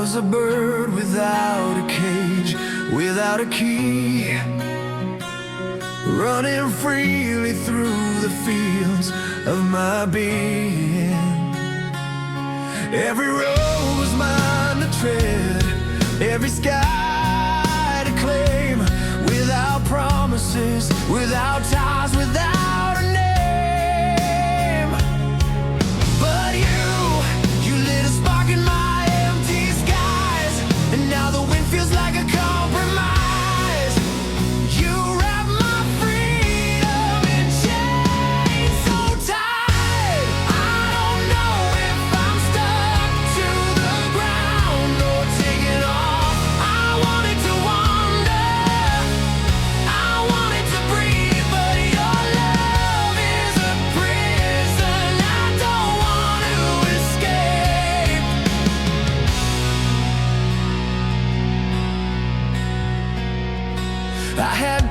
was a bird without a cage, without a key, running freely through the fields of my being. Every road was mine to tread, every sky to claim, without promises, without ties, without a name. But you lit a spark in my empty skies, and now the wind feels like a compromise. You wrap my freedom in chains so tight, I don't know if I'm stuck to the ground or taking off. I wanted to wander, I wanted to breathe, but your love is a prison I don't want to escape. I had